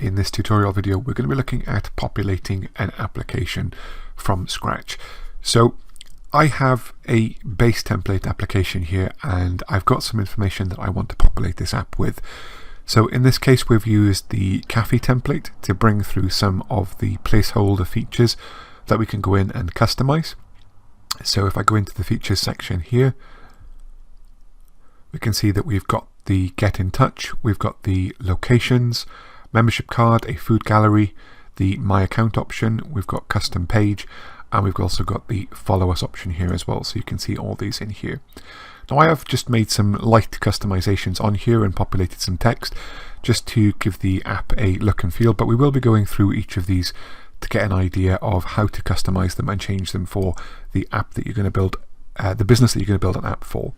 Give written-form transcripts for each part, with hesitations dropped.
in this tutorial video, we're going to be looking at populating an application from scratch. So I have a base template application here, and I've got some information that I want to populate this app with. So in this case, we've used the cafe template to bring through some of the placeholder features that we can go in and customize. So if I go into the features section here, we can see that we've got the get in touch, we've got the locations, membership card, a food gallery, the my account option, we've got custom page, and we've also got the follow us option here as well. So you can see all these in here. Now I have just made some light customizations on here and populated some text just to give the app a look and feel, but we will be going through each of these to get an idea of how to customize them and change them for the app that you're going to build, the business that you're going to build an app for.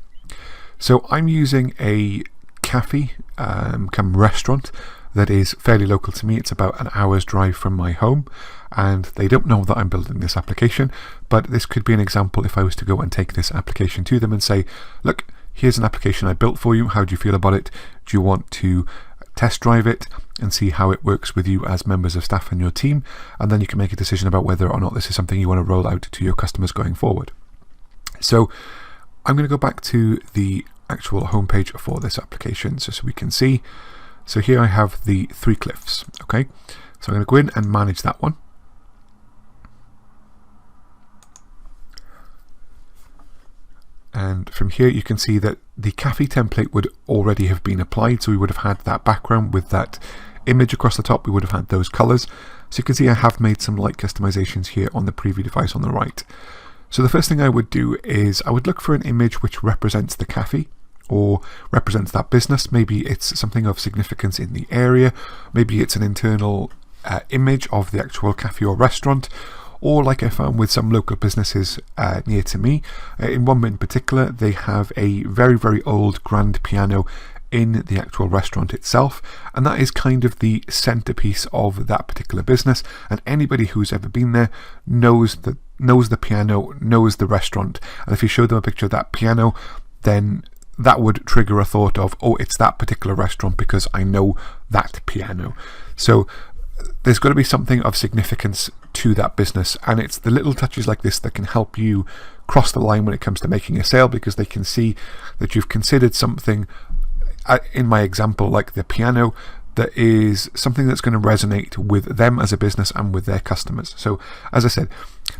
So I'm using a cafe come restaurant that is fairly local to me. It's about an hour's drive from my home, and they don't know that I'm building this application, but this could be an example if I was to go and take this application to them and say, look, here's an application I built for you. How do you feel about it? Do you want to test drive it and see how it works with you as members of staff and your team? And then you can make a decision about whether or not this is something you want to roll out to your customers going forward. So I'm going to go back to the actual homepage for this application so we can see. So here I have the 3 cliffs. Okay, so I'm going to go in and manage that one. And from here you can see that the cafe template would already have been applied, so we would have had that background with that image across the top. We would have had those colors. So you can see I have made some light customizations here on the preview device on the right. So the first thing I would do is I would look for an image which represents the cafe or represents that business. Maybe it's something of significance in the area, maybe it's an internal image of the actual cafe or restaurant, or like I found with some local businesses near to me, in one in particular, they have a very, very old grand piano in the actual restaurant itself, and that is kind of the centerpiece of that particular business, and anybody who's ever been there knows the piano, knows the restaurant, and if you show them a picture of that piano, then that would trigger a thought of, oh, it's that particular restaurant because I know that piano. So there's got to be something of significance to that business, and it's the little touches like this that can help you cross the line when it comes to making a sale, because they can see that you've considered something, in my example like the piano, that is something that's going to resonate with them as a business and with their customers. So as I said,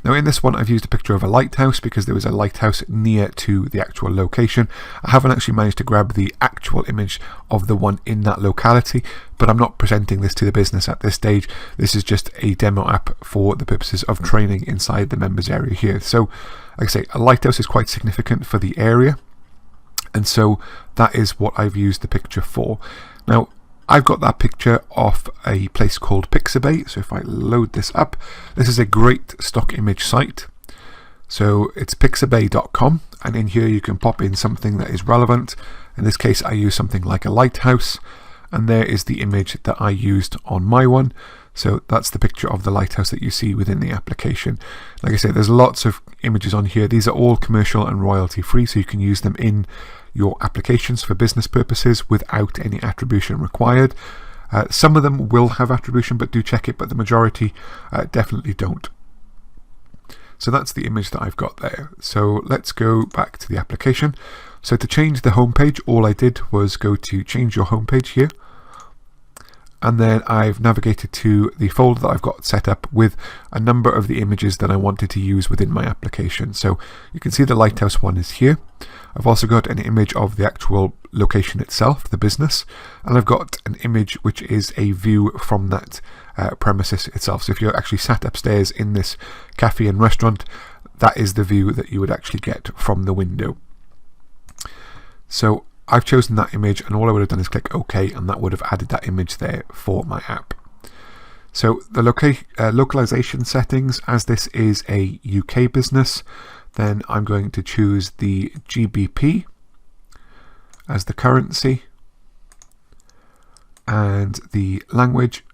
now in this one I've used a picture of a lighthouse because there was a lighthouse near to the actual location. I haven't actually managed to grab the actual image of the one in that locality, but I'm not presenting this to the business at this stage. This is just a demo app for the purposes of training inside the members area here. So like I say, a lighthouse is quite significant for the area, and so that is what I've used the picture for. Now I've got that picture off a place called Pixabay. So if I load this up, this is a great stock image site. So it's pixabay.com, and in here you can pop in something that is relevant. In this case I use something like a lighthouse, and there is the image that I used on my one. So that's the picture of the lighthouse that you see within the application. Like I said, there's lots of images on here. These are all commercial and royalty free, so you can use them in your applications for business purposes without any attribution required. Some of them will have attribution, but do check it, but the majority definitely don't. So that's the image that I've got there. So let's go back to the application. So to change the homepage, all I did was go to change your homepage here, and then I've navigated to the folder that I've got set up with a number of the images that I wanted to use within my application. So you can see the lighthouse one is here. I've also got an image of the actual location itself, the business, and I've got an image which is a view from that premises itself. So if you're actually sat upstairs in this cafe and restaurant, that is the view that you would actually get from the window. So I've chosen that image, and all I would have done is click OK, and that would have added that image there for my app. So the localization settings, as this is a UK business, then I'm going to choose the GBP as the currency, and the language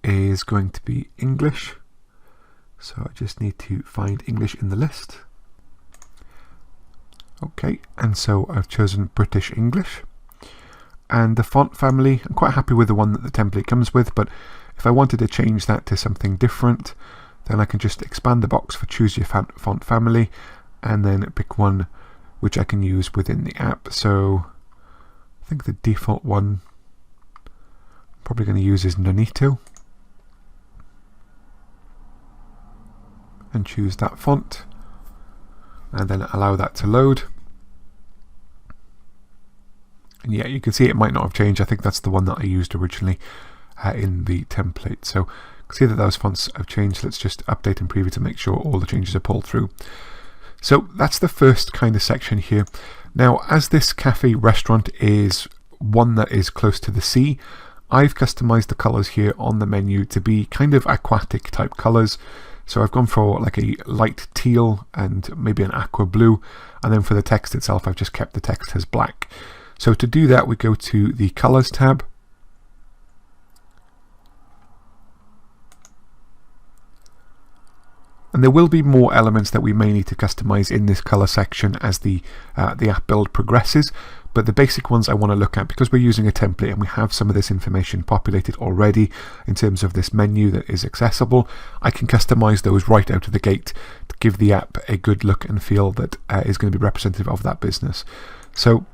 is going to be English. So I just need to find English in the list. Okay, and so I've chosen British English, And the font family, I'm quite happy with the one that the template comes with, but if I wanted to change that to something different, then I can just expand the box for choose your font family and then pick one which I can use within the app. So I think the default one I'm probably going to use is Nonito, and choose that font and then allow that to load. And yeah, you can see it might not have changed. I think that's the one that I used originally in the template. So you can see that those fonts have changed. Let's just update and preview to make sure all the changes are pulled through. So that's the first kind of section here. Now, as this cafe restaurant is one that is close to the sea, I've customized the colors here on the menu to be kind of aquatic type colors. So I've gone for like a light teal and maybe an aqua blue, and then for the text itself I've just kept the text as black. So to do that, we go to the Colors tab. And there will be more elements that we may need to customize in this color section as the app build progresses. But the basic ones I want to look at, because we're using a template and we have some of this information populated already in terms of this menu that is accessible, I can customize those right out of the gate to give the app a good look and feel that is going to be representative of that business. So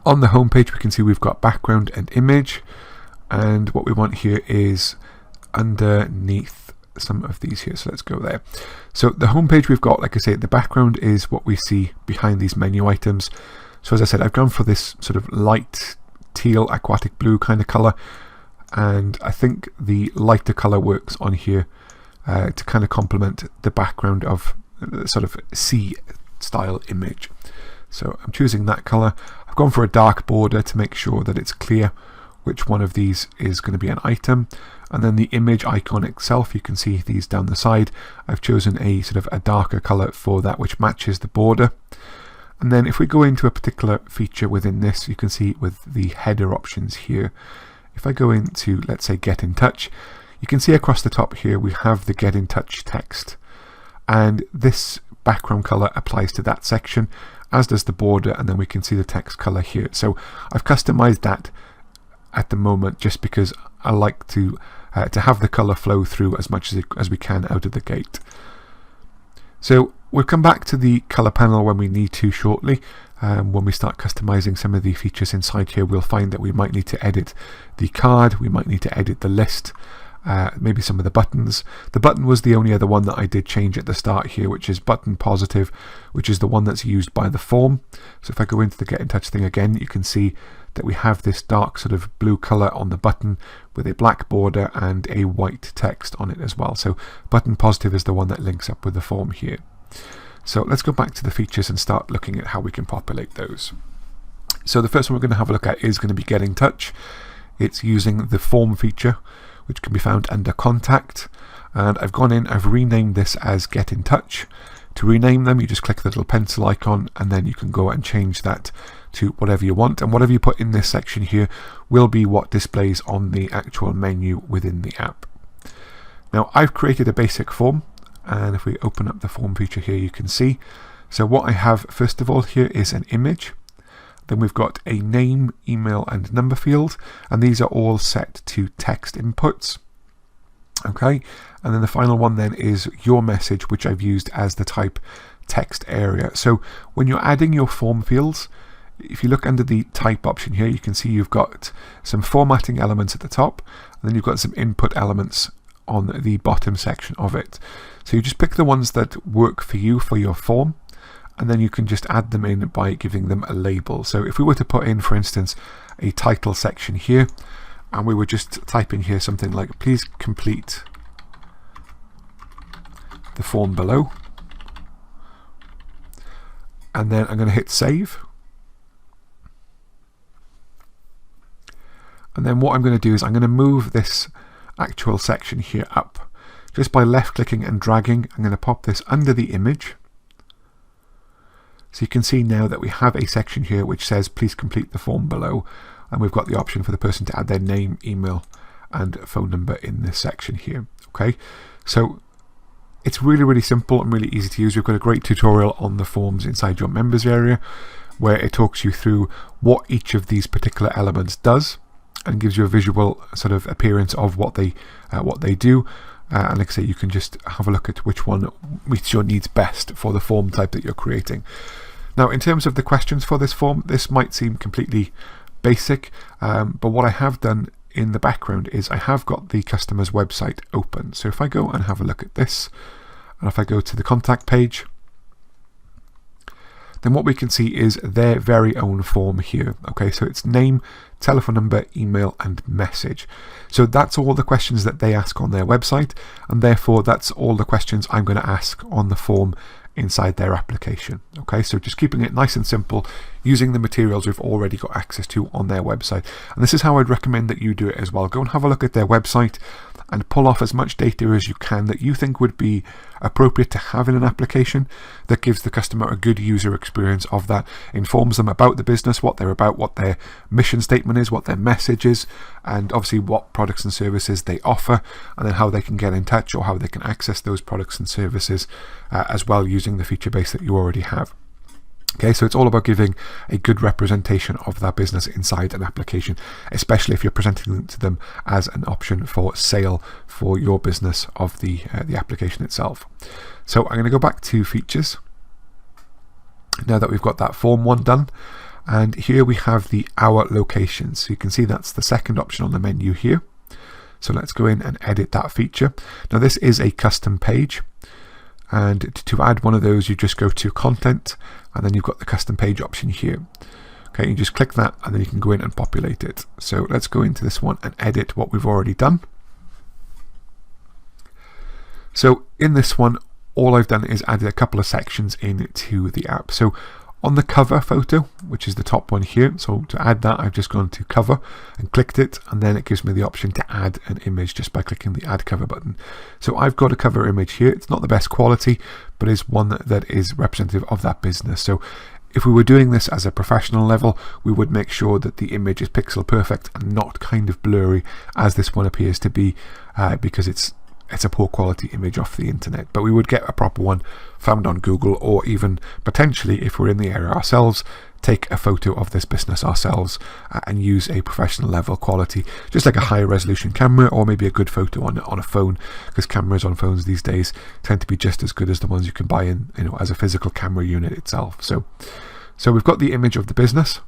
on the home page, we can see we've got background and image, and what we want here is underneath some of these here. So let's go there. So the home page, we've got, like I say, the background is what we see behind these menu items. So as I said, I've gone for this sort of light teal aquatic blue kind of color, and I think the lighter color works on here to kind of complement the background of the sort of sea style image. So I'm choosing that color. I've gone for a dark border to make sure that it's clear which one of these is going to be an item. And then the image icon itself, you can see these down the side. I've chosen a sort of a darker color for that, which matches the border. And then if we go into a particular feature within this, you can see with the header options here, if I go into, let's say, Get in Touch, you can see across the top here we have the Get in Touch text. And this background color applies to that section, as does the border, and then we can see the text color here. So I've customized that at the moment just because I like to have the color flow through as much as we can out of the gate. So we'll come back to the color panel when we need to shortly. When we start customizing some of the features inside here, we'll find that we might need to edit the card, we might need to edit the list, maybe some of the buttons. The button was the only other one that I did change at the start here, which is button positive, which is the one that's used by the form. So if I go into the Get in Touch thing again, you can see that we have this dark sort of blue color on the button with a black border and a white text on it as well. So button positive is the one that links up with the form here. So let's go back to the features and start looking at how we can populate those. So the first one we're going to have a look at is going to be Get in Touch. It's using the form feature, which can be found under Contact. And I've gone in, I've renamed this as Get in Touch. To rename them, you just click the little pencil icon and then you can go and change that to whatever you want. And whatever you put in this section here will be what displays on the actual menu within the app. Now I've created a basic form, and if we open up the form feature here, you can see. So what I have first of all here is an image. Then we've got a name, email and number field, and these are all set to text inputs. Okay, and then the final one then is your message, which I've used as the type text area. So when you're adding your form fields, if you look under the type option here, you can see you've got some formatting elements at the top, and then you've got some input elements on the bottom section of it. So you just pick the ones that work for you for your form, and then you can just add them in by giving them a label. So if we were to put in, for instance, a title section here, and we were just typing here something like, please complete the form below, and then I'm going to hit save. And then what I'm going to do is I'm going to move this actual section here up. Just by left clicking and dragging, I'm going to pop this under the image. So you can see now that we have a section here which says please complete the form below, and we've got the option for the person to add their name, email and phone number in this section here. Okay, so it's really simple and really easy to use. We've got a great tutorial on the forms inside your members area. where it talks you through what each of these particular elements does and gives you a visual sort of appearance of what they do. And like I say, you can just have a look at which one meets your needs best for the form type that you're creating. Now, in terms of the questions for this form, this might seem completely basic, but what I have done in the background is I have got the customer's website open. So if I go and have a look at this, and if I go to the contact page, then what we can see is their very own form here. Okay, so it's name, telephone number, email, and message. So that's all the questions that they ask on their website, and therefore that's all the questions I'm going to ask on the form inside their application. Okay, so just keeping it nice and simple, using the materials we've already got access to on their website. And this is how I'd recommend that you do it as well. Go and have a look at their website and pull off as much data as you can that you think would be appropriate to have in an application that gives the customer a good user experience of that, informs them about the business, what they're about, what their mission statement is, what their message is, and obviously what products and services they offer, and then how they can get in touch or how they can access those products and services as well using the feature base that you already have. Okay, so it's all about giving a good representation of that business inside an application, especially if you're presenting it to them as an option for sale for your business of the application itself. So I'm going to go back to features now that we've got that form one done, and here we have the hour location. So you can see that's the second option on the menu here. So let's go in and edit that feature. Now this is a custom page, and to add one of those you just go to content, and then you've got the custom page option here. Okay, you just click that and then you can go in and populate it. So let's go into this one and edit what we've already done. So in this one, all I've done is added a couple of sections into the app. So on the cover photo, which is the top one here, so to add that I've just gone to cover and clicked it, and then it gives me the option to add an image just by clicking the add cover button. So I've got a cover image here. It's not the best quality, but is one that is representative of that business. So if we were doing this as a professional level, we would make sure that the image is pixel perfect and not kind of blurry as this one appears to be, because it's a poor quality image off the internet. But we would get a proper one found on Google, or even potentially, if we're in the area ourselves, take a photo of this business ourselves and use a professional level quality, just like a high resolution camera, or maybe a good photo on a phone, because cameras on phones these days tend to be just as good as the ones you can buy in, as a physical camera unit itself. So we've got the image of the business.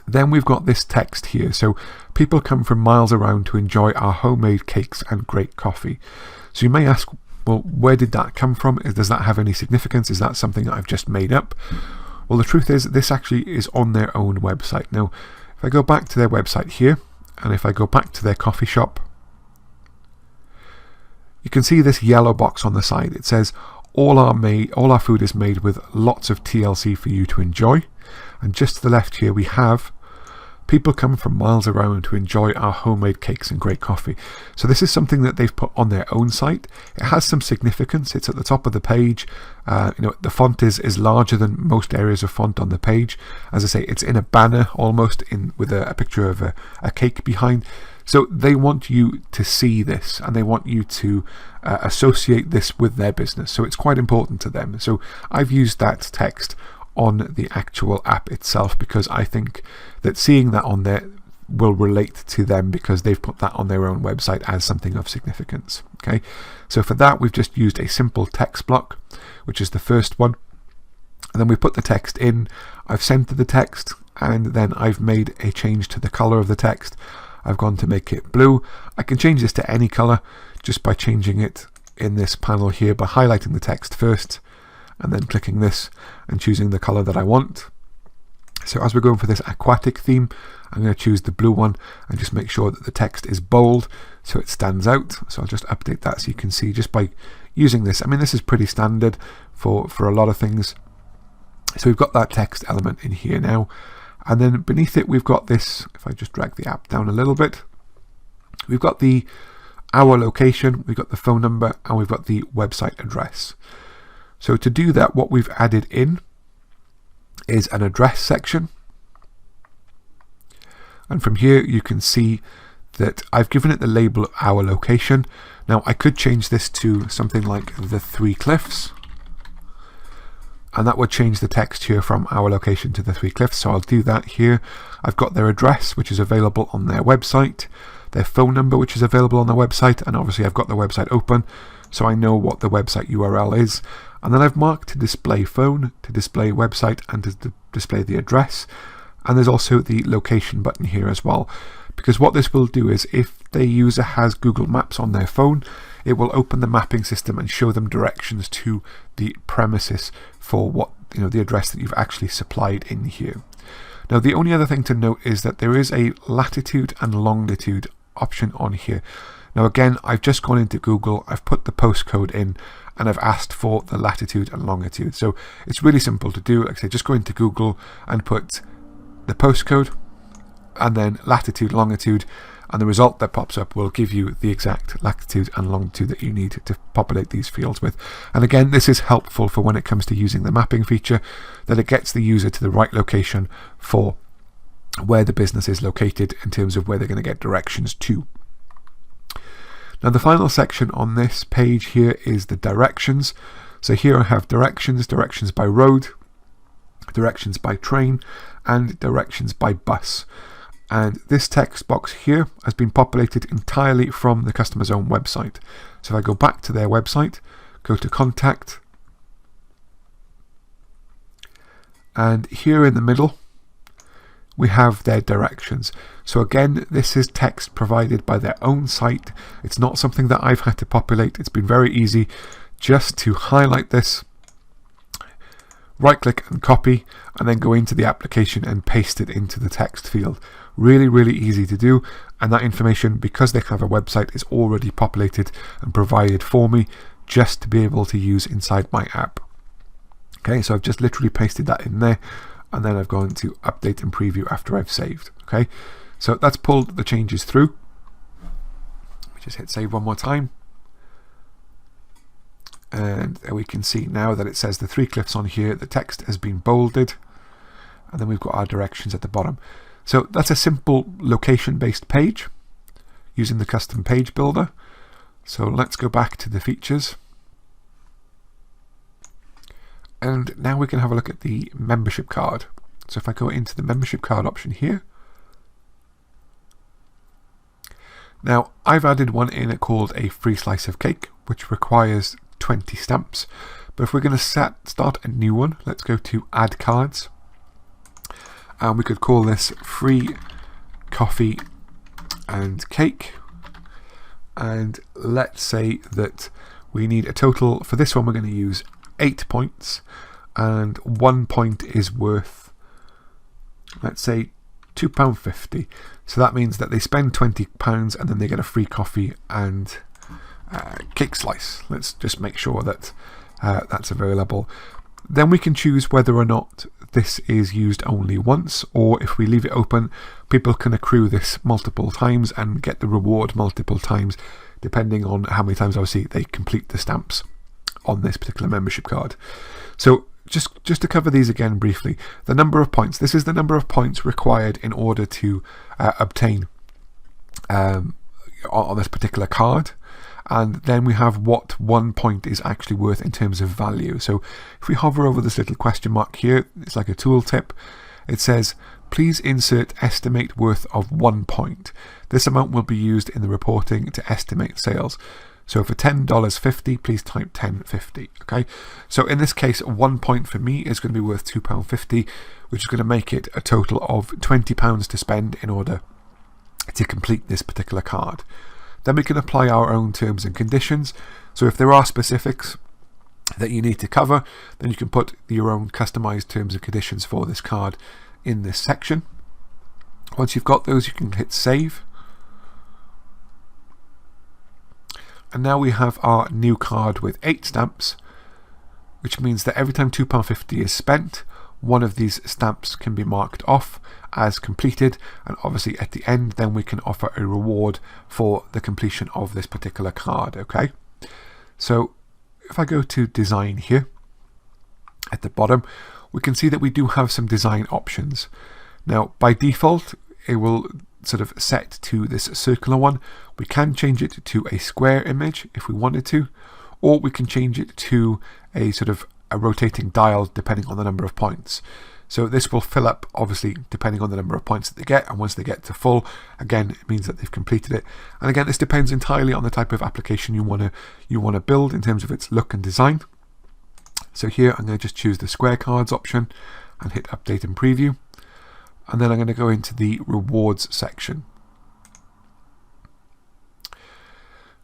Then we've got this text here. So people come from miles around to enjoy our homemade cakes and great coffee. So you may ask, well, where did that come from? Does that have any significance? Is that something that I've just made up? Well, the truth is this actually is on their own website. Now, if I go back to their website here, and if I go back to their coffee shop, you can see this yellow box on the side. It says, all our food is made with lots of TLC for you to enjoy. And just to the left here we have, people come from miles around to enjoy our homemade cakes and great coffee. So this is something that they've put on their own site. It has some significance. It's at the top of the page. The font is larger than most areas of font on the page. As I say, it's in a banner almost, with a picture of a cake behind. So they want you to see this, and they want you to associate this with their business. So it's quite important to them. So I've used that text on the actual app itself, because I think that seeing that on there will relate to them, because they've put that on their own website as something of significance. Okay, so for that we've just used a simple text block, which is the first one, and then we put the text in. I've centered the text, and then I've made a change to the color of the text. I've gone to make it blue. I can change this to any color just by changing it in this panel here by highlighting the text first and then clicking this and choosing the color that I want. So as we're going for this aquatic theme, I'm going to choose the blue one and just make sure that the text is bold so it stands out. So I'll just update that so you can see just by using this. I mean, this is pretty standard for a lot of things. So we've got that text element in here now. And then beneath it, we've got this, if I just drag the app down a little bit, we've got the hour location, we've got the phone number, and we've got the website address. So to do that, what we've added in is an address section. And from here, you can see that I've given it the label of our location. Now, I could change this to something like the 3 Cliffs. and that would change the text here from our location to the Three Cliffs. So I'll do that here. I've got their address, which is available on their website, their phone number, which is available on their website, and obviously I've got the website open, so I know what the website URL is. And then I've marked to display phone, to display website, and to display the address. And there's also the location button here as well, because what this will do is if the user has Google Maps on their phone, it will open the mapping system and show them directions to the premises for what, the address that you've actually supplied in here. Now, the only other thing to note is that there is a latitude and longitude option on here. Now, again, I've just gone into Google, I've put the postcode in, and I've asked for the latitude and longitude. So it's really simple to do. Like I say, just go into Google and put the postcode and then latitude, longitude, and the result that pops up will give you the exact latitude and longitude that you need to populate these fields with. And again, this is helpful for when it comes to using the mapping feature, that it gets the user to the right location for where the business is located in terms of where they're going to get directions to. Now, the final section on this page here is the directions. So here I have directions by road, directions by train, and directions by bus. And this text box here has been populated entirely from the customer's own website. So if I go back to their website, go to contact, and here in the middle we have their directions. So again, this is text provided by their own site. It's not something that I've had to populate. It's been very easy just to highlight this, right click and copy, and then go into the application and paste it into the text field. Really, really easy to do, and that information, because they have a website, is already populated and provided for me just to be able to use inside my app. Okay, so I've just literally pasted that in there, and then I've gone to update and preview after I've saved. Okay, so that's pulled the changes through. Let me just hit save one more time. And there we can see now that it says the Three Cliffs on here. The text has been bolded, and then we've got our directions at the bottom. So that's a simple location-based page using the custom page builder. So let's go back to the features. And now we can have a look at the membership card. So if I go into the membership card option here, now I've added one in called a free slice of cake, which requires 20 stamps. But if we're going to start a new one, let's go to add cards. And we could call this free coffee and cake. And let's say that we need a total, for this one we're going to use 8 points, and 1 point is worth, let's say, £2.50. So that means that they spend £20 and then they get a free coffee and cake slice. Let's just make sure that that's available. Then we can choose whether or not this is used only once, or if we leave it open, people can accrue this multiple times and get the reward multiple times, depending on how many times, obviously, they complete the stamps on this particular membership card. So just to cover these again briefly, the number of points. This is the number of points required in order to obtain on this particular card. And then we have what 1 point is actually worth in terms of value. So if we hover over this little question mark here, it's like a tooltip. It says, please insert estimate worth of 1 point. This amount will be used in the reporting to estimate sales. So for $10.50, please type 10.50. Okay. So in this case, 1 point for me is going to be worth £2.50, which is going to make it a total of £20 to spend in order to complete this particular card. Then we can apply our own terms and conditions. So if there are specifics that you need to cover, then you can put your own customized terms and conditions for this card in this section. Once you've got those, you can hit save. And now we have our new card with 8 stamps, which means that every time £2.50 is spent, one of these stamps can be marked off as completed, and obviously at the end then we can offer a reward for the completion of this particular card. Okay, so if I go to design here at the bottom, we can see that we do have some design options. Now by default it will sort of set to this circular one. We can change it to a square image if we wanted to, or we can change it to a sort of a rotating dial depending on the number of points. So this will fill up, obviously, depending on the number of points that they get, and once they get to full, again, it means that they've completed it. And again, this depends entirely on the type of application you want to build in terms of its look and design. So here I'm going to just choose the square cards option and hit update and preview. And then I'm going to go into the rewards section.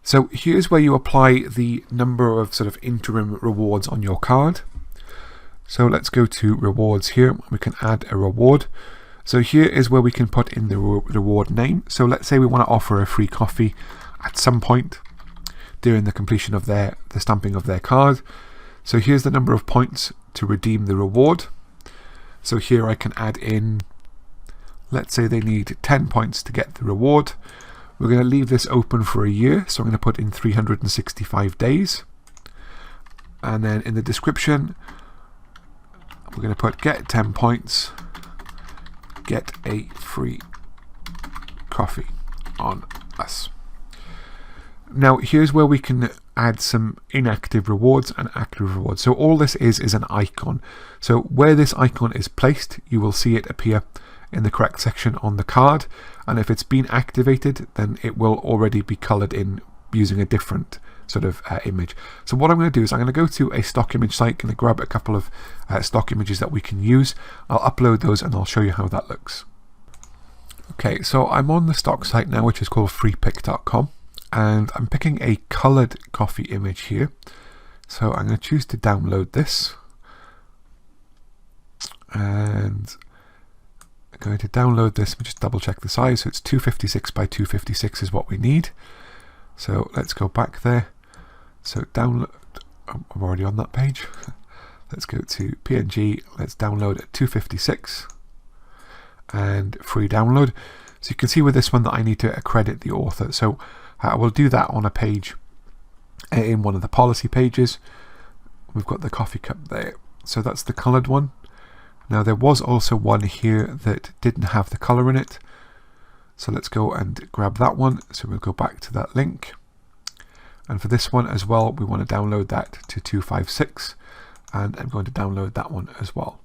So here's where you apply the number of sort of interim rewards on your card. So let's go to rewards here. We can add a reward. So here is where we can put in the reward name. So let's say we want to offer a free coffee at some point during the completion of the stamping of their card. So here's the number of points to redeem the reward. So here I can add in, let's say they need 10 points to get the reward. We're going to leave this open for a year. So I'm going to put in 365 days. And then in the description, we're going to put get 10 points, get a free coffee on us. Now here's where we can add some inactive rewards and active rewards. So all this is an icon. So where this icon is placed, you will see it appear in the correct section on the card. And if it's been activated, then it will already be colored in using a different sort of image. So what I'm going to do is I'm going to go to a stock image site, going to grab a couple of stock images that we can use. I'll upload those and I'll show you how that looks. Okay, so I'm on the stock site now, which is called freepick.com, and I'm picking a colored coffee image here. So I'm going to choose to download this, and I'm going to download this. Let me just double check the size. So it's 256 by 256 is what we need. So let's go back there. So download, I'm already on that page. Let's go to PNG, let's download at 256 and free download. So you can see with this one that I need to accredit the author. So I will do that on a page in one of the policy pages. We've got the coffee cup there. So that's the coloured one. Now there was also one here that didn't have the colour in it. So let's go and grab that one. So we'll go back to that link. And for this one as well, we want to download that to 256. And I'm going to download that one as well.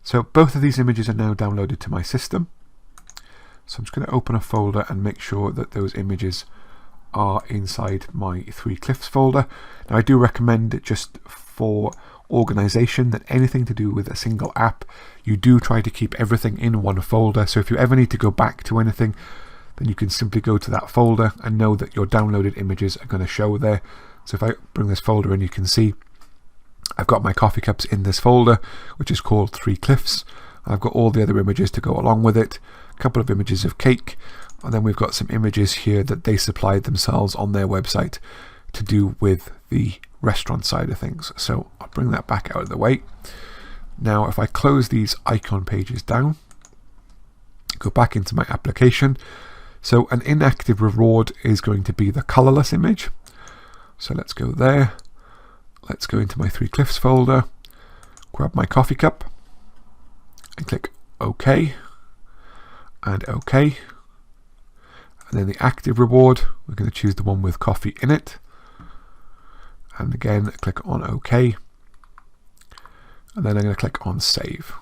So both of these images are now downloaded to my system. So I'm just going to open a folder and make sure that those images are inside my 3 Cliffs folder. Now I do recommend, just for organization, that anything to do with a single app, you do try to keep everything in one folder. So if you ever need to go back to anything, then you can simply go to that folder and know that your downloaded images are going to show there. So if I bring this folder in, you can see I've got my coffee cups in this folder, which is called 3 Cliffs. I've got all the other images to go along with it, a couple of images of cake, and then we've got some images here that they supplied themselves on their website to do with the restaurant side of things. So I'll bring that back out of the way. Now if I close these icon pages down, go back into my application. So an inactive reward is going to be the colorless image. So let's go there. Let's go into my 3 Cliffs folder, grab my coffee cup and click OK and OK. And then the active reward, we're going to choose the one with coffee in it. And again, click on OK. And then I'm going to click on Save.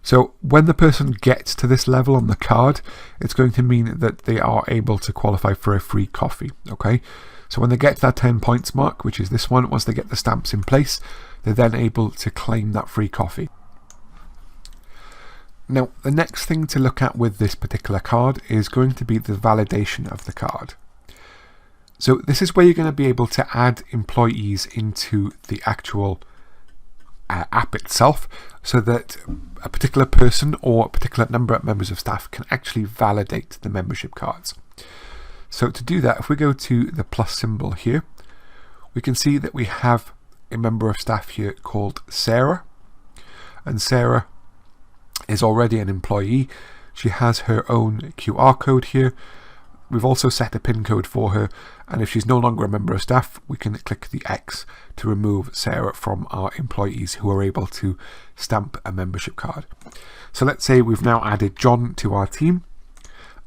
So when the person gets to this level on the card, it's going to mean that they are able to qualify for a free coffee. Okay, so when they get to that 10 points mark, which is this one, once they get the stamps in place, they're then able to claim that free coffee. Now, the next thing to look at with this particular card is going to be the validation of the card. So this is where you're going to be able to add employees into the actual app itself, so that a particular person or a particular number of members of staff can actually validate the membership cards. So to do that, if we go to the plus symbol here, we can see that we have a member of staff here called Sarah, and Sarah is already an employee. She has her own QR code here. We've also set a PIN code for her, and if she's no longer a member of staff, we can click the X to remove Sarah from our employees who are able to stamp a membership card. So let's say we've now added John to our team,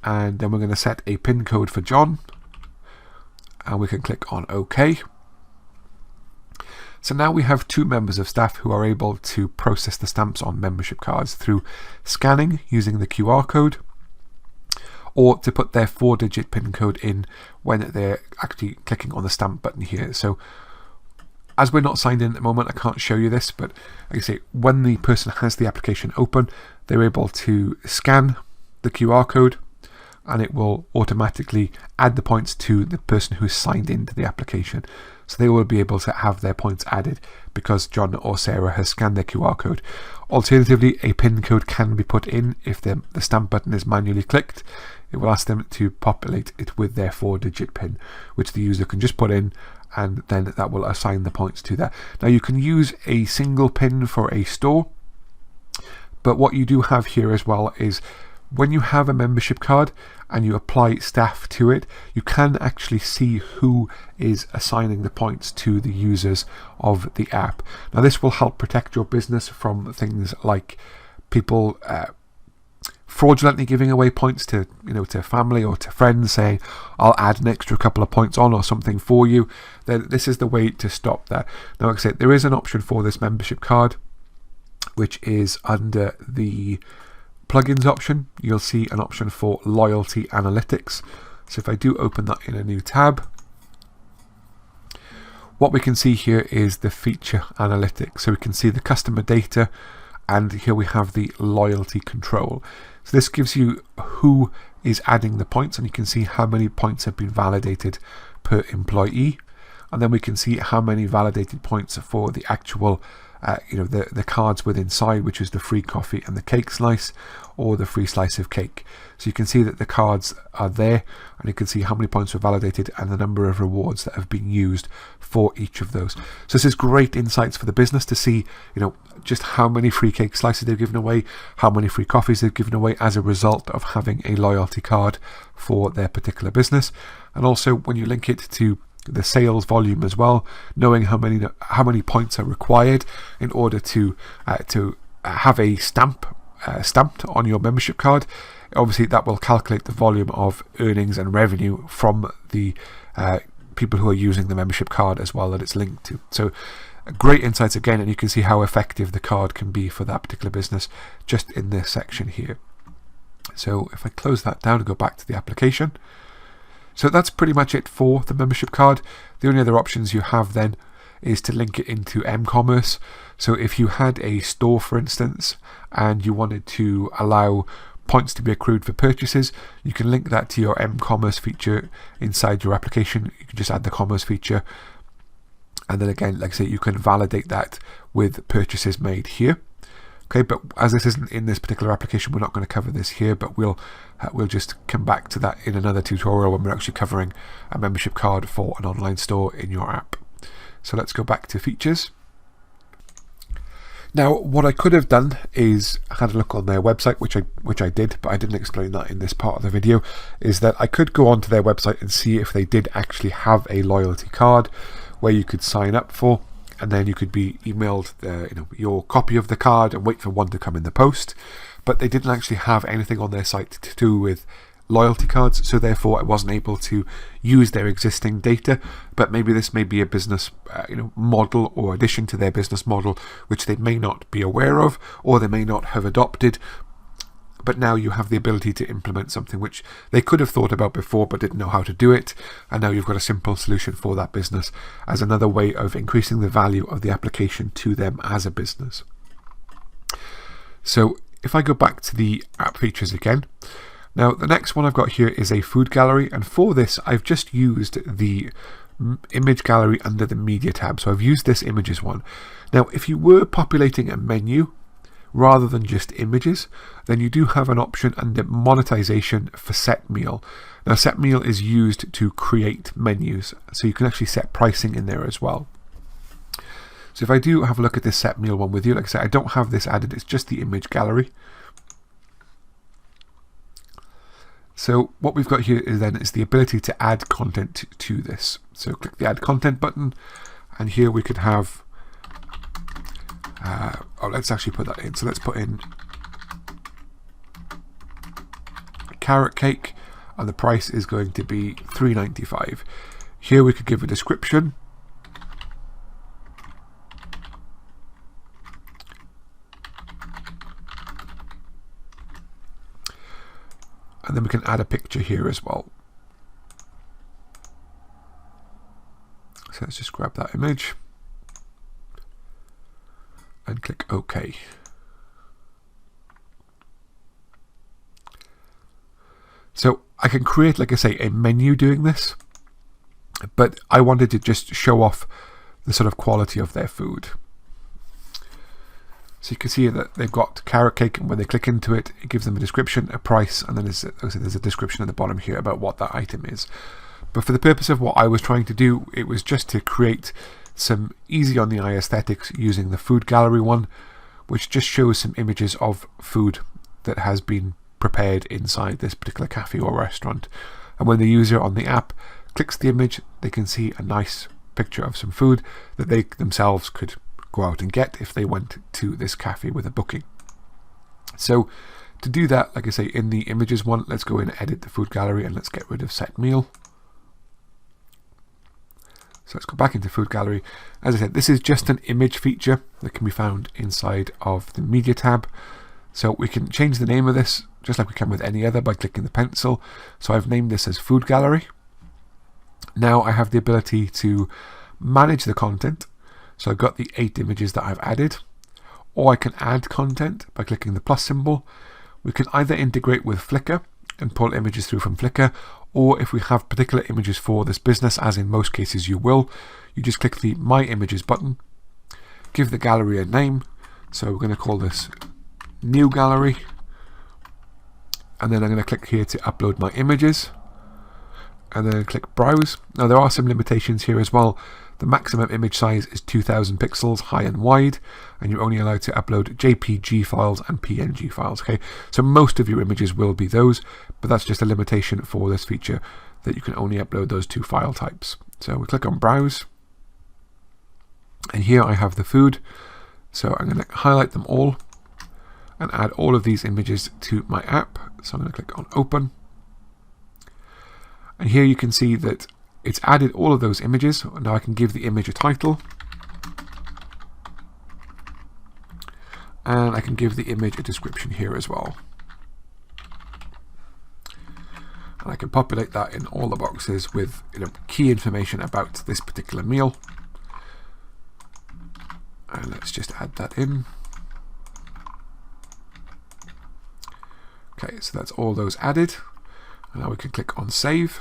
and then we're going to set a PIN code for John. and we can click on OK. So now we have 2 members of staff who are able to process the stamps on membership cards through scanning using the QR code, or to put their 4-digit PIN code in when they're actually clicking on the stamp button here. So as we're not signed in at the moment, I can't show you this, but like I say, when the person has the application open, they're able to scan the QR code, and it will automatically add the points to the person who's signed into the application. So they will be able to have their points added because John or Sarah has scanned their QR code. Alternatively, a PIN code can be put in if the stamp button is manually clicked. It will ask them to populate it with their 4-digit PIN, which the user can just put in, and then that will assign the points to that. Now you can use a single PIN for a store, but what you do have here as well is when you have a membership card and you apply staff to it, you can actually see who is assigning the points to the users of the app. Now this will help protect your business from things like people fraudulently giving away points to family or to friends, saying I'll add an extra couple of points on or something for you. Then this is the way to stop that. Now, like I said, there is an option for this membership card, which is under the plugins option. You'll see an option for loyalty analytics. So if I do open that in a new tab, what we can see here is the feature analytics. So we can see the customer data, and here we have the loyalty control. So this gives you who is adding the points, and you can see how many points have been validated per employee, and then we can see how many validated points for the actual the cards with inside, which is the free coffee and the cake slice, or the free slice of cake. So you can see that the cards are there, and you can see how many points were validated and the number of rewards that have been used for each of those. So this is great insights for the business to see, just how many free cake slices they've given away, how many free coffees they've given away as a result of having a loyalty card for their particular business. And also when you link it to the sales volume as well, knowing how many points are required in order to have a stamped on your membership card. Obviously that will calculate the volume of earnings and revenue from the people who are using the membership card as well that it's linked to. So great insights again, and you can see how effective the card can be for that particular business just in this section here. So if I close that down and go back to the application, so that's pretty much it for the membership card. The only other options you have then is to link it into m-commerce. So if you had a store, for instance, and you wanted to allow points to be accrued for purchases, you can link that to your m-commerce feature inside your application. You can just add the commerce feature, and then again, like I say, you can validate that with purchases made here. Okay, but as this isn't in this particular application, we're not going to cover this here, but we'll just come back to that in another tutorial when we're actually covering a membership card for an online store in your app. So let's go back to features. Now, what I could have done is had a look on their website, which I did, but I didn't explain that in this part of the video, is that I could go onto their website and see if they did actually have a loyalty card where you could sign up for, and then you could be emailed your copy of the card and wait for one to come in the post. But they didn't actually have anything on their site to do with loyalty cards, so therefore I wasn't able to use their existing data. But maybe this may be a business model or addition to their business model which they may not be aware of, or they may not have adopted. But now you have the ability to implement something which they could have thought about before but didn't know how to do it, and now you've got a simple solution for that business as another way of increasing the value of the application to them as a business. So if I go back to the app features again, now the next one I've got here is a food gallery, and for this I've just used the image gallery under the media tab. So I've used this images one. Now if you were populating a menu rather than just images, then you do have an option under monetization for set meal. Now set meal is used to create menus, so you can actually set pricing in there as well. So if I do have a look at this set meal one with you, like I said, I don't have this added, it's just the image gallery. So what we've got here is the ability to add content to this. So click the add content button, and here we could have let's actually put that in. So let's put in carrot cake, and the price is going to be $3.95. Here we could give a description. And then we can add a picture here as well. So let's just grab that image and click OK. So I can create, like I say, a menu doing this, but I wanted to just show off the sort of quality of their food. So you can see that they've got carrot cake, and when they click into it, it gives them a description, a price, and then there's a description at the bottom here about what that item is. But for the purpose of what I was trying to do, it was just to create some easy on the eye aesthetics using the food gallery one, which just shows some images of food that has been prepared inside this particular cafe or restaurant. And when the user on the app clicks the image, they can see a nice picture of some food that they themselves could go out and get if they went to this cafe with a booking. So to do that, like I say, in the images one, let's go in and edit the food gallery, and let's get rid of set meal. So let's go back into food gallery. As I said, this is just an image feature that can be found inside of the media tab. So we can change the name of this just like we can with any other by clicking the pencil. So I've named this as food gallery. Now I have the ability to manage the content. So I've got the 8 images that I've added, or I can add content by clicking the plus symbol. We can either integrate with Flickr and pull images through from Flickr, or if we have particular images for this business, as in most cases you will, you just click the My Images button, give the gallery a name. So we're going to call this New Gallery, and then I'm going to click here to upload my images, and then click Browse. Now there are some limitations here as well. The maximum image size is 2000 pixels high and wide, and you're only allowed to upload JPG files and PNG files. Okay, so most of your images will be those, but that's just a limitation for this feature, that you can only upload those 2 file types. So we click on Browse, and here I have the food. So I'm going to highlight them all and add all of these images to my app. So I'm going to click on Open, and here you can see that it's added all of those images. Now I can give the image a title, and I can give the image a description here as well. And I can populate that in all the boxes with key information about this particular meal. And let's just add that in. Okay, so that's all those added. And now we can click on Save.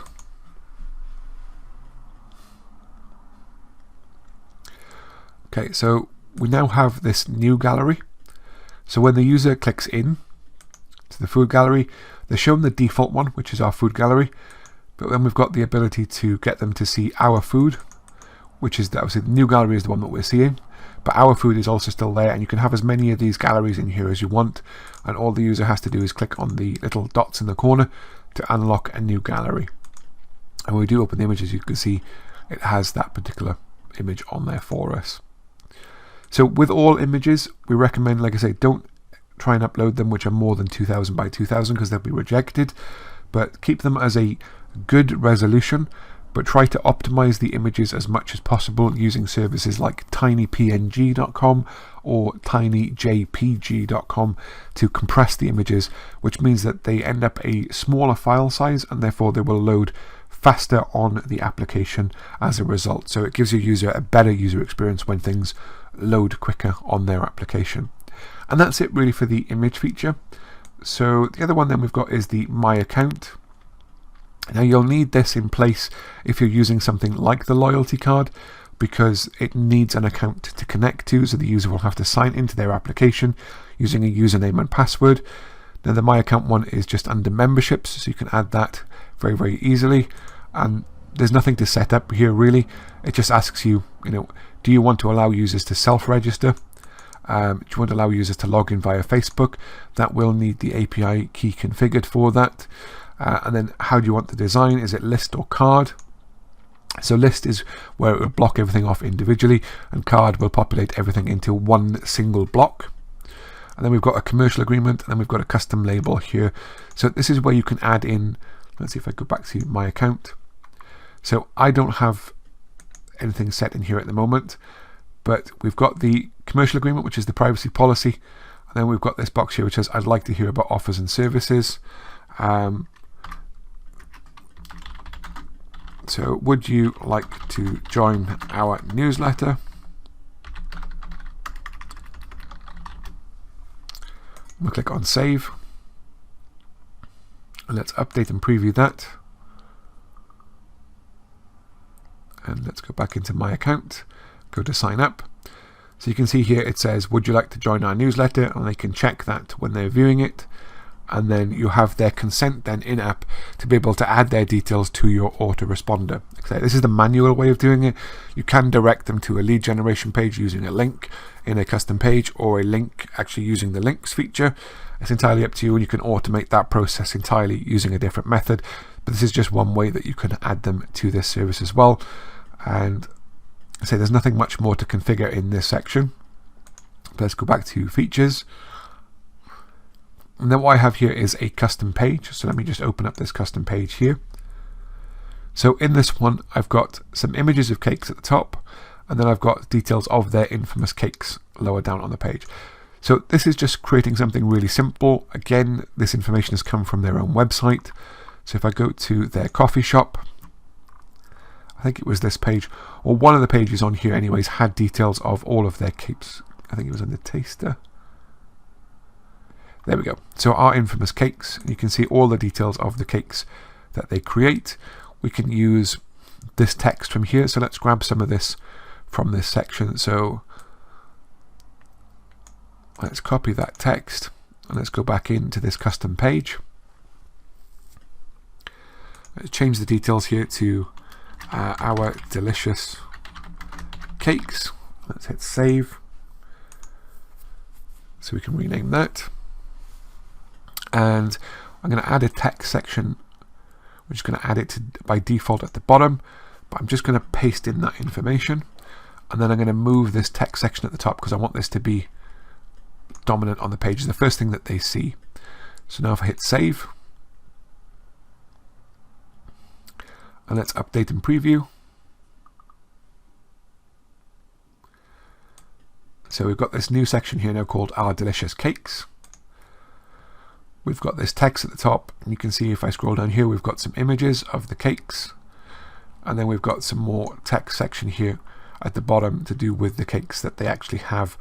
Okay, so we now have this new gallery. So when the user clicks in to the food gallery, they're shown the default one, which is our food gallery. But then we've got the ability to get them to see our food, which is obviously the new gallery is the one that we're seeing. But our food is also still there, and you can have as many of these galleries in here as you want. And all the user has to do is click on the little dots in the corner to unlock a new gallery. And when we do open the image, as you can see, it has that particular image on there for us. So with all images, we recommend, like I say, don't try and upload them which are more than 2000 by 2000 because they'll be rejected, but keep them as a good resolution, but try to optimize the images as much as possible using services like tinypng.com or tinyjpg.com to compress the images, which means that they end up a smaller file size and therefore they will load faster on the application as a result. So it gives your user a better user experience when things load quicker on their application. And that's it really for the image feature. So the other one then we've got is the My Account. Now you'll need this in place if you're using something like the loyalty card, because it needs an account to connect to, so the user will have to sign into their application using a username and password. Now the My Account one is just under memberships, so you can add that very, very easily. And there's nothing to set up here really. It just asks you, do you want to allow users to self-register? Do you want to allow users to log in via Facebook? That will need the API key configured for that. And then how do you want the design? Is it list or card? So list is where it will block everything off individually, and card will populate everything into one single block. And then we've got a commercial agreement, and then we've got a custom label here. So this is where you can add in, let's see if I go back to My Account. So I don't have anything set in here at the moment, but we've got the commercial agreement, which is the privacy policy, and then we've got this box here which says I'd like to hear about offers and services. So would you like to join our newsletter? We'll click on save, and let's update and preview that. And let's go back into my account, go to sign up. So you can see here it says, would you like to join our newsletter? And they can check that when they're viewing it. And then you have their consent then in-app to be able to add their details to your autoresponder. This is the manual way of doing it. You can direct them to a lead generation page using a link in a custom page, or a link actually using the links feature. It's entirely up to you, and you can automate that process entirely using a different method. But this is just one way that you can add them to this service as well. And I say there's nothing much more to configure in this section. But let's go back to features. And then what I have here is a custom page. So let me just open up this custom page here. So in this one, I've got some images of cakes at the top, and then I've got details of their infamous cakes lower down on the page. So this is just creating something really simple. Again, this information has come from their own website. So if I go to their coffee shop, I think it was this page, or one of the pages on here anyways, had details of all of their cakes. I think it was under taster. There we go. So our infamous cakes, you can see all the details of the cakes that they create. We can use this text from here. So let's grab some of this from this section. So let's copy that text and let's go back into this custom page. Let's change the details here to our delicious cakes. Let's hit save. So we can rename that. And I'm going to add a text section. We're just going to add it by default at the bottom, but I'm just going to paste in that information. And then I'm going to move this text section at the top because I want this to be dominant on the page. It's the first thing that they see. So now if I hit save, and let's update and preview. So we've got this new section here now called Our Delicious Cakes. We've got this text at the top, and you can see if I scroll down here, we've got some images of the cakes, and then we've got some more text section here at the bottom to do with the cakes that they actually have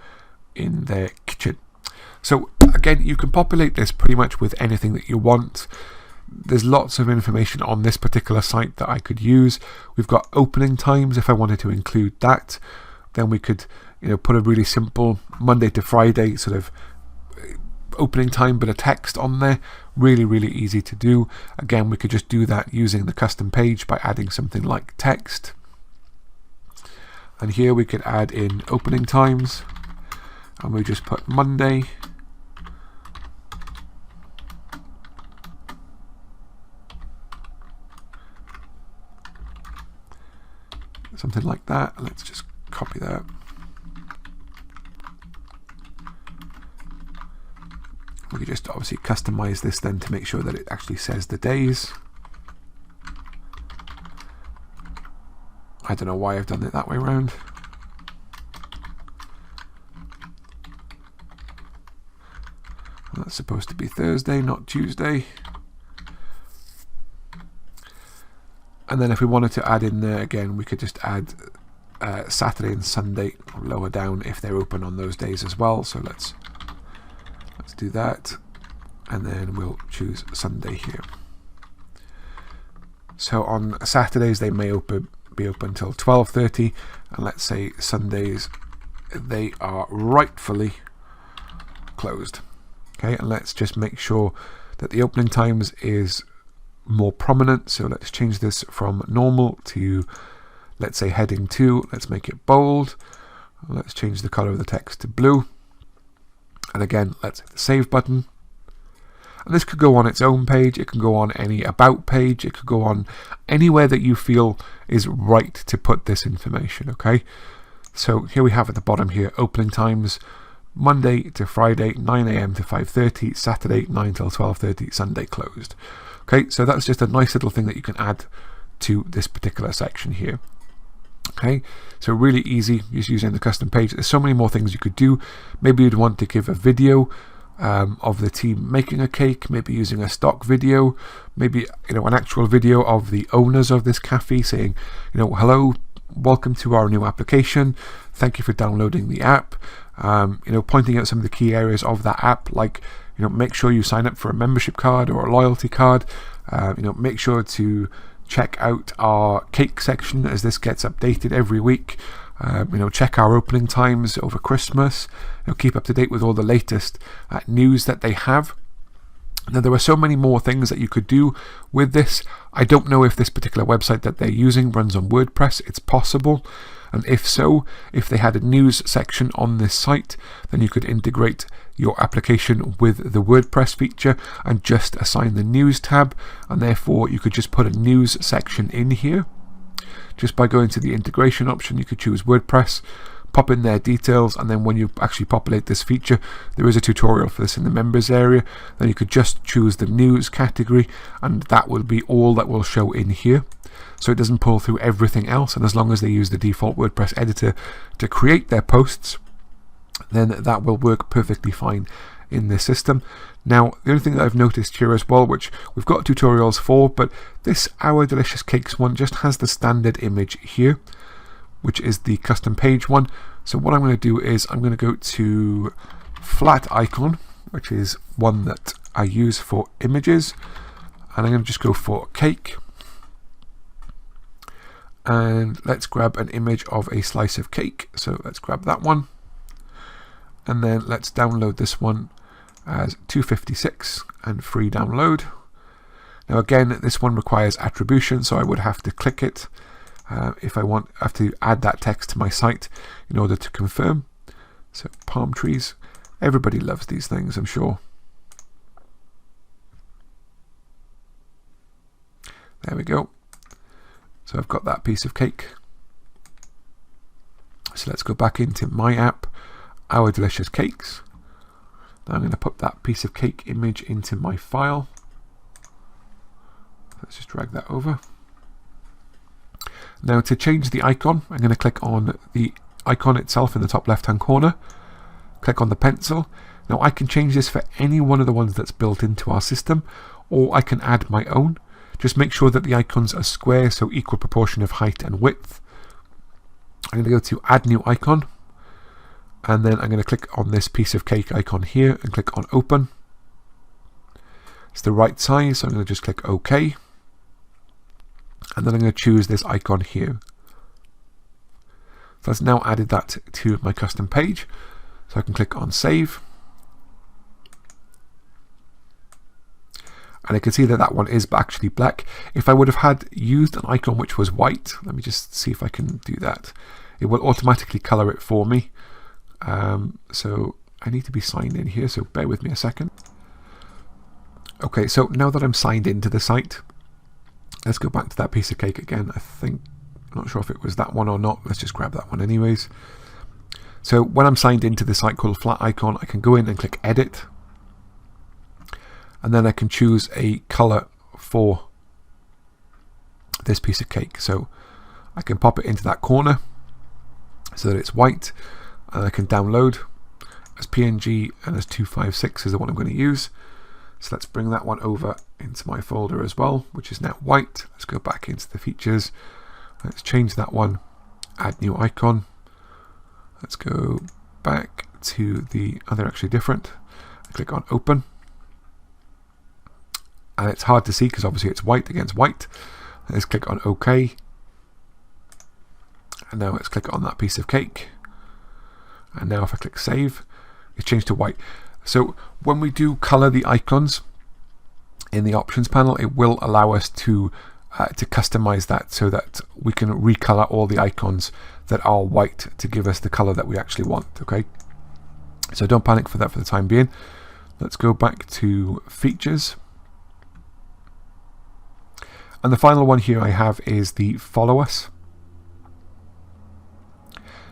in their kitchen. So again, you can populate this pretty much with anything that you want. There's lots of information on this particular site that I could use. We've got opening times if I wanted to include that. Then we could, put a really simple Monday to Friday sort of opening time bit of text on there. Really, really easy to do. Again, we could just do that using the custom page by adding something like text. And here we could add in opening times, and we just put Monday. Something like that. Let's just copy that. We could just obviously customize this then to make sure that it actually says the days. I don't know why I've done it that way around. That's supposed to be Thursday, not Tuesday. And then if we wanted to add in there again, we could just add Saturday and Sunday lower down if they're open on those days as well. So let's do that, and then we'll choose Sunday here. So on Saturdays they may be open till 12:30, and let's say Sundays they are rightfully closed. Okay, and let's just make sure that the opening times is more prominent. So let's change this from normal to, let's say, heading 2. Let's make it bold. Let's change the color of the text to blue. And again, let's hit the save button. And this could go on its own page. It can go on any about page. It could go on anywhere that you feel is right to put this information. Okay. So here we have at the bottom here, opening times, Monday to Friday, 9 a.m. to 5:30, Saturday, 9 till 12:30, Sunday closed. Okay, so that's just a nice little thing that you can add to this particular section here. Okay, so really easy just using the custom page. There's so many more things you could do. Maybe you'd want to give a video of the team making a cake, maybe using a stock video, maybe an actual video of the owners of this cafe saying, hello, welcome to our new application, thank you for downloading the app, pointing out some of the key areas of that app, like make sure you sign up for a membership card or a loyalty card, make sure to check out our cake section as this gets updated every week. Check our opening times over Christmas. Keep up to date with all the latest news that they have. Now, there are so many more things that you could do with this. I don't know if this particular website that they're using runs on WordPress. It's possible. And if so, if they had a news section on this site, then you could integrate your application with the WordPress feature and just assign the news tab. And therefore, you could just put a news section in here. Just by going to the integration option, you could choose WordPress, pop in their details, and then when you actually populate this feature, there is a tutorial for this in the members area. Then you could just choose the news category, and that will be all that will show in here. So it doesn't pull through everything else, and as long as they use the default WordPress editor to create their posts, then that will work perfectly fine in this system. Now, the only thing that I've noticed here as well, which we've got tutorials for, but this Our Delicious Cakes one just has the standard image here, which is the custom page one. So what I'm going to do is I'm going to go to flat icon, which is one that I use for images, and I'm going to just go for cake. And let's grab an image of a slice of cake. So let's grab that one. And then let's download this one as 256 and free download. Now again, this one requires attribution, so I would have to click it if I have to add that text to my site in order to confirm. So palm trees, everybody loves these things, I'm sure. There we go. So I've got that piece of cake. So let's go back into my app, Our Delicious Cakes. Now I'm going to put that piece of cake image into my file. Let's just drag that over. Now to change the icon, I'm going to click on the icon itself in the top left hand corner. Click on the pencil. Now I can change this for any one of the ones that's built into our system, or I can add my own. Just make sure that the icons are square, so equal proportion of height and width. I'm going to go to Add New Icon. And then I'm going to click on this piece of cake icon here and click on Open. It's the right size, so I'm going to just click OK. And then I'm going to choose this icon here. So that's now added that to my custom page. So I can click on Save. And I can see that that one is actually black. If I would have had used an icon which was white, let me just see if I can do that. It will automatically color it for me. So I need to be signed in here, so bear with me a second. Okay, so now that I'm signed into the site, let's go back to that piece of cake again. I'm not sure if it was that one or not. Let's just grab that one anyways. So when I'm signed into the site called Flat Icon, I can go in and click Edit. And then I can choose a color for this piece of cake. So I can pop it into that corner so that it's white. And I can download as PNG, and as 256 is the one I'm going to use. So let's bring that one over into my folder as well, which is now white. Let's go back into the features. Let's change that one, add new icon. Let's go back to the, they're actually different. I click on Open. And it's hard to see because obviously it's white against white. Let's click on OK. And now let's click on that piece of cake. And now if I click Save, it's changed to white. So when we do color the icons in the options panel, it will allow us to customize that so that we can recolor all the icons that are white to give us the color that we actually want. Okay, so don't panic for that for the time being. Let's go back to features. And the final one here I have is the Follow Us.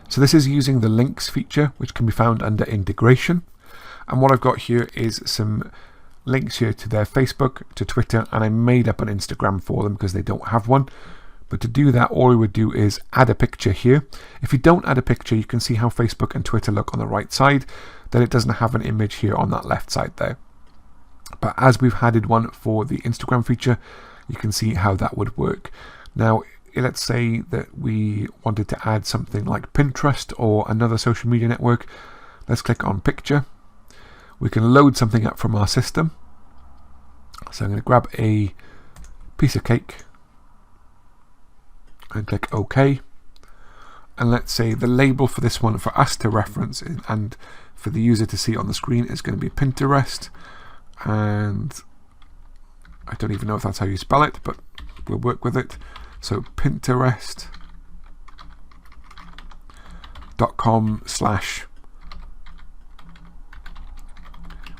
So this is using the links feature, which can be found under integration. And what I've got here is some links here to their Facebook, to Twitter, and I made up an Instagram for them because they don't have one. But to do that, all we would do is add a picture here. If you don't add a picture, you can see how Facebook and Twitter look on the right side. Then it doesn't have an image here on that left side there. But as we've added one for the Instagram feature, you can see how that would work. Now, let's say that we wanted to add something like Pinterest or another social media network. Let's click on picture. We can load something up from our system. So I'm going to grab a piece of cake and click OK. And let's say the label for this one for us to reference and for the user to see on the screen is going to be Pinterest. And I don't even know if that's how you spell it, but we'll work with it. So Pinterest.com/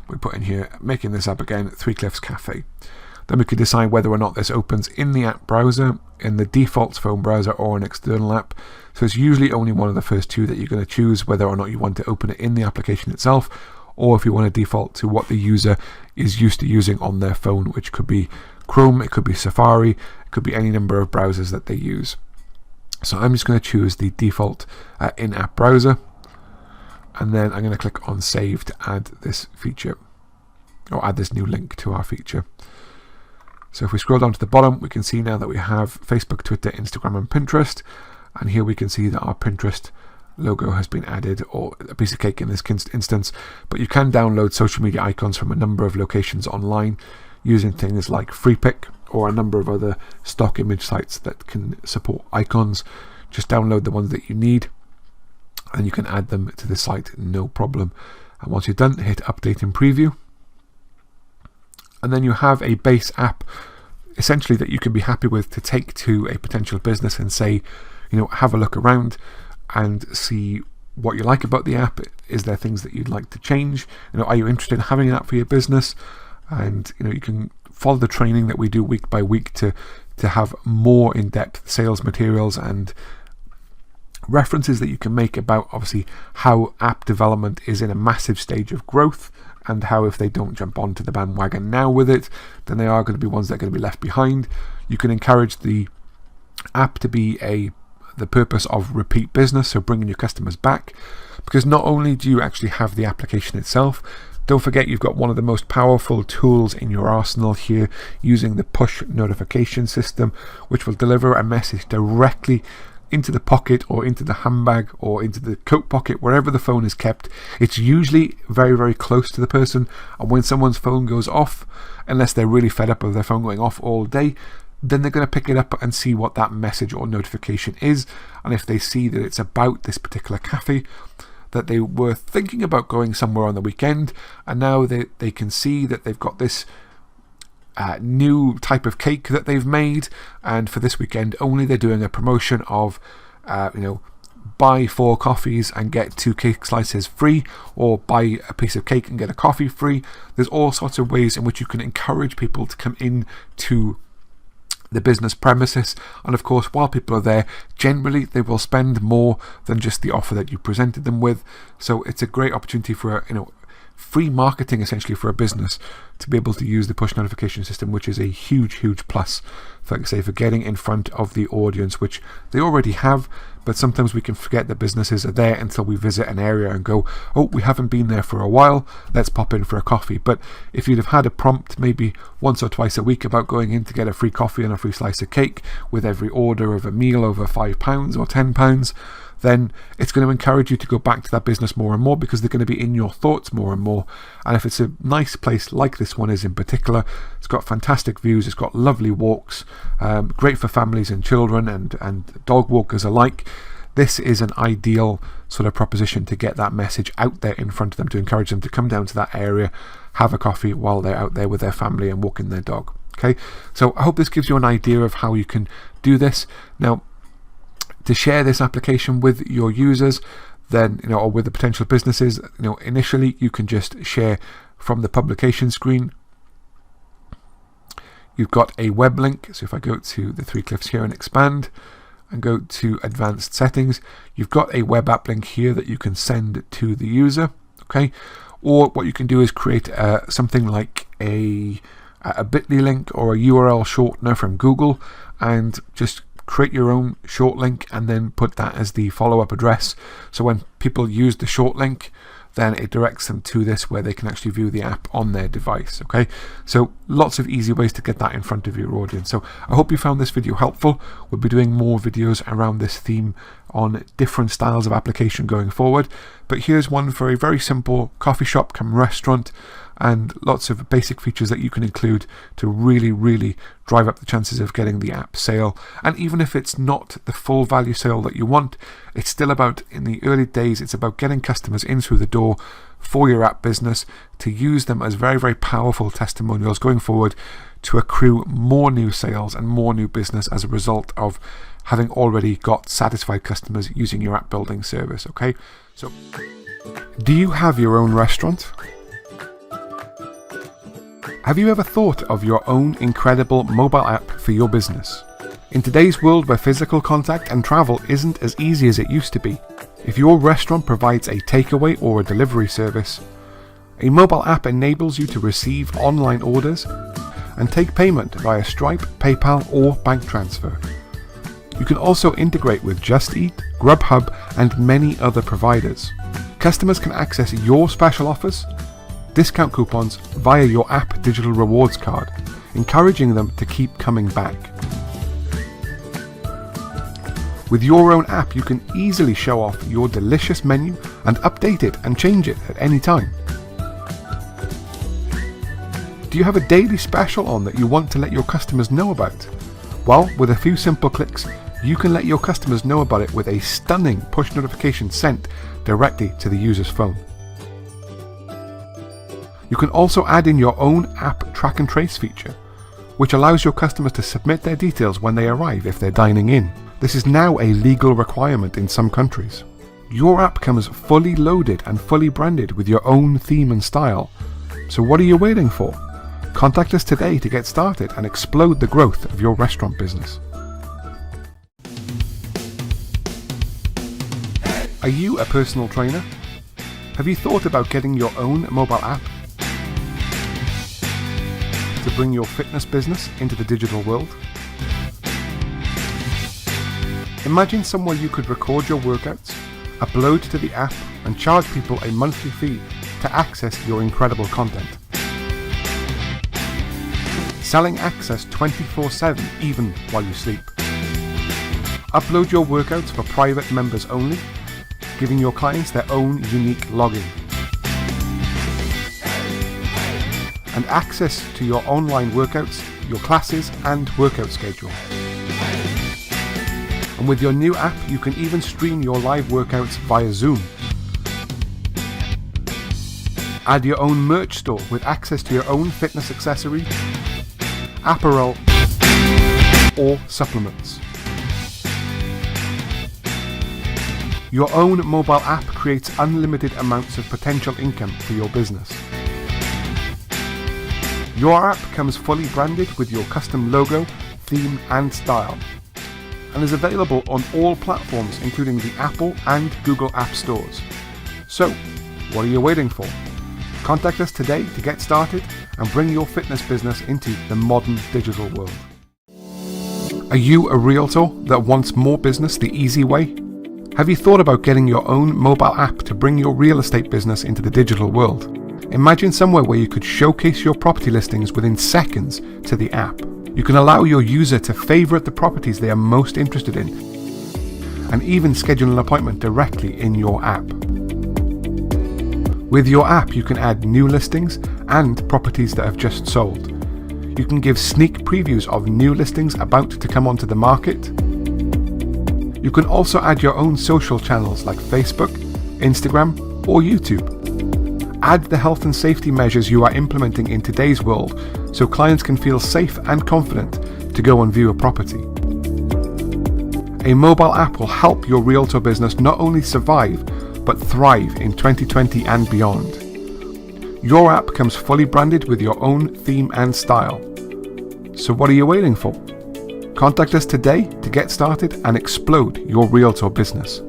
we put in here, making this up again, Three Cliffs Cafe. Then we could decide whether or not this opens in the app browser, in the default phone browser, or an external app. So it's usually only one of the first two that you're going to choose, whether or not you want to open it in the application itself, or if you want to default to what the user is used to using on their phone, which could be Chrome, it could be Safari, it could be any number of browsers that they use. So I'm just going to choose the default in-app browser, and then I'm going to click on Save to add this feature, or add this new link to our feature. So if we scroll down to the bottom, we can see now that we have Facebook, Twitter, Instagram, and Pinterest, and here we can see that our Pinterest logo has been added, or a piece of cake in this instance. But you can download social media icons from a number of locations online using things like FreePic or a number of other stock image sites that can support icons. Just download the ones that you need and you can add them to the site, no problem. And once you're done, hit update and preview, and then you have a base app essentially that you can be happy with to take to a potential business and say, have a look around and see what you like about the app. Is there things that you'd like to change? Are you interested in having an app for your business? And you can follow the training that we do week by week to have more in-depth sales materials and references that you can make about obviously how app development is in a massive stage of growth, and how if they don't jump onto the bandwagon now with it, then they are going to be ones that are going to be left behind. You can encourage the app to be the purpose of repeat business, so bringing your customers back, because not only do you actually have the application itself, don't forget you've got one of the most powerful tools in your arsenal here, using the push notification system, which will deliver a message directly into the pocket or into the handbag or into the coat pocket, wherever the phone is kept. It's usually very, very close to the person, and when someone's phone goes off, unless they're really fed up of their phone going off all day, then they're going to pick it up and see what that message or notification is. And if they see that it's about this particular cafe, that they were thinking about going somewhere on the weekend, and now they can see that they've got this new type of cake that they've made, and for this weekend only they're doing a promotion of buy 4 coffees and get 2 cake slices free, or buy a piece of cake and get a coffee free. There's all sorts of ways in which you can encourage people to come in to the business premises, and of course while people are there, generally they will spend more than just the offer that you presented them with. So it's a great opportunity for free marketing essentially for a business to be able to use the push notification system, which is a huge plus, like I say, for getting in front of the audience, which they already have. But sometimes we can forget that businesses are there until we visit an area and go, oh, we haven't been there for a while, let's pop in for a coffee. But if you'd have had a prompt maybe once or twice a week about going in to get a free coffee and a free slice of cake with every order of a meal over £5 or £10, then it's going to encourage you to go back to that business more and more, because they're going to be in your thoughts more and more. And if it's a nice place like this one is in particular, it's got fantastic views, it's got lovely walks, great for families and children and dog walkers alike. This is an ideal sort of proposition to get that message out there in front of them, to encourage them to come down to that area, have a coffee while they're out there with their family and walking their dog. Okay, so I hope this gives you an idea of how you can do this. Now, to share this application with your users, then or with the potential businesses, initially you can just share from the publication screen. You've got a web link, so if I go to the 3 Cliffs here and expand and go to advanced settings, you've got a web app link here that you can send to the user. Okay, or what you can do is create something like a bit.ly link or a URL shortener from Google and just create your own short link and then put that as the follow-up address. So when people use the short link, then it directs them to this where they can actually view the app on their device. Okay, so lots of easy ways to get that in front of your audience. So I hope you found this video helpful. We'll be doing more videos around this theme on different styles of application going forward, but here's one for a very simple coffee shop come restaurant, and lots of basic features that you can include to really drive up the chances of getting the app sale. And even if it's not the full value sale that you want, it's still about, in the early days, it's about getting customers in through the door for your app business to use them as very powerful testimonials going forward to accrue more new sales and more new business as a result of having already got satisfied customers using your app building service. Okay, so do you have your own restaurant? Have you ever thought of your own incredible mobile app for your business? In today's world where physical contact and travel isn't as easy as it used to be, if your restaurant provides a takeaway or a delivery service, a mobile app enables you to receive online orders and take payment via Stripe, PayPal or bank transfer. You can also integrate with Just Eat, Grubhub and many other providers. Customers can access your special offers, discount coupons via your app digital rewards card, encouraging them to keep coming back. With your own app, you can easily show off your delicious menu and update it and change it at any time. Do you have a daily special on that you want to let your customers know about? Well, with a few simple clicks, you can let your customers know about it with a stunning push notification sent directly to the user's phone. You can also add in your own app track and trace feature, which allows your customers to submit their details when they arrive if they're dining in. This is now a legal requirement in some countries. Your app comes fully loaded and fully branded with your own theme and style. So what are you waiting for? Contact us today to get started and explode the growth of your restaurant business. Are you a personal trainer? Have you thought about getting your own mobile app to bring your fitness business into the digital world? Imagine somewhere you could record your workouts, upload to the app and charge people a monthly fee to access your incredible content. Selling access 24/7 even while you sleep. Upload your workouts for private members only, giving your clients their own unique login. And access to your online workouts, your classes and workout schedule. And with your new app, you can even stream your live workouts via Zoom. Add your own merch store with access to your own fitness accessories, apparel, or supplements. Your own mobile app creates unlimited amounts of potential income for your business. Your app comes fully branded with your custom logo, theme and style, and is available on all platforms including the Apple and Google App Stores. So, what are you waiting for? Contact us today to get started and bring your fitness business into the modern digital world. Are you a realtor that wants more business the easy way? Have you thought about getting your own mobile app to bring your real estate business into the digital world? Imagine somewhere where you could showcase your property listings within seconds to the app. You can allow your user to favorite the properties they are most interested in, and even schedule an appointment directly in your app. With your app, you can add new listings and properties that have just sold. You can give sneak previews of new listings about to come onto the market. You can also add your own social channels like Facebook, Instagram, or YouTube. Add the health and safety measures you are implementing in today's world so clients can feel safe and confident to go and view a property. A mobile app will help your realtor business not only survive but thrive in 2020 and beyond. Your app comes fully branded with your own theme and style. So what are you waiting for? Contact us today to get started and explode your realtor business.